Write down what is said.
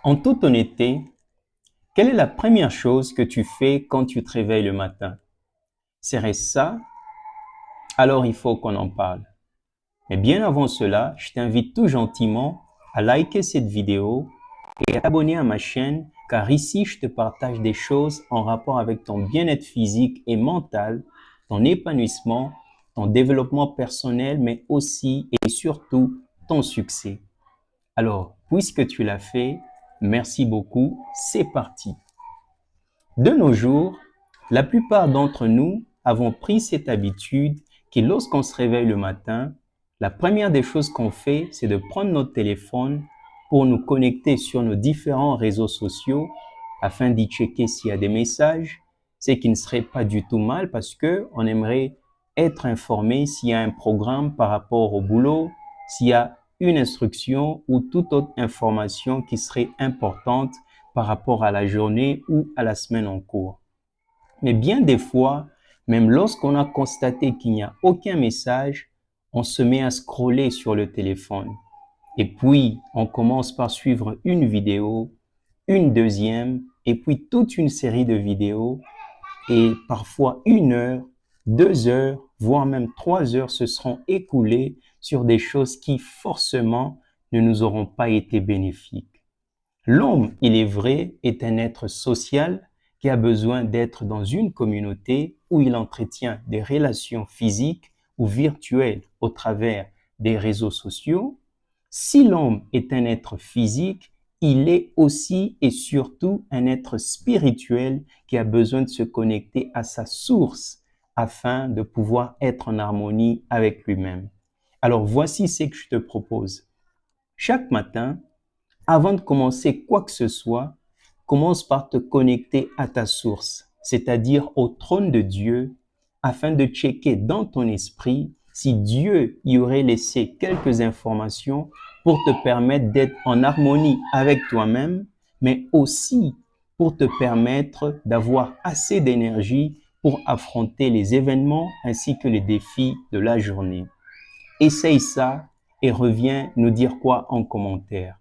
En toute honnêteté, quelle est la première chose que tu fais quand tu te réveilles le matin? Serait ça? Alors il faut qu'on en parle. Mais bien avant cela, je t'invite tout gentiment à liker cette vidéo et à t'abonner à ma chaîne car ici je te partage des choses en rapport avec ton bien-être physique et mental, ton épanouissement, ton développement personnel, mais aussi et surtout ton succès. Alors, puisque tu l'as fait, merci beaucoup, c'est parti. De nos jours, la plupart d'entre nous avons pris cette habitude que lorsqu'on se réveille le matin, la première des choses qu'on fait, c'est de prendre notre téléphone pour nous connecter sur nos différents réseaux sociaux afin d'y checker s'il y a des messages, ce qui ne serait pas du tout mal parce que on aimerait être informé s'il y a un programme par rapport au boulot, s'il y a une instruction ou toute autre information qui serait importante par rapport à la journée ou à la semaine en cours. Mais bien des fois, même lorsqu'on a constaté qu'il n'y a aucun message, on se met à scroller sur le téléphone. Et puis, on commence par suivre une vidéo, une deuxième, et puis toute une série de vidéos. Et parfois 1 heure, 2 heures, voire même 3 heures se seront écoulées sur des choses qui forcément ne nous auront pas été bénéfiques. L'homme, il est vrai, est un être social qui a besoin d'être dans une communauté où il entretient des relations physiques ou virtuelles au travers des réseaux sociaux. Si l'homme est un être physique, il est aussi et surtout un être spirituel qui a besoin de se connecter à sa source afin de pouvoir être en harmonie avec lui-même. Alors voici ce que je te propose. Chaque matin, avant de commencer quoi que ce soit, commence par te connecter à ta source, c'est-à-dire au trône de Dieu, afin de checker dans ton esprit si Dieu y aurait laissé quelques informations pour te permettre d'être en harmonie avec toi-même, mais aussi pour te permettre d'avoir assez d'énergie pour affronter les événements ainsi que les défis de la journée. Essaye ça et reviens nous dire quoi en commentaire.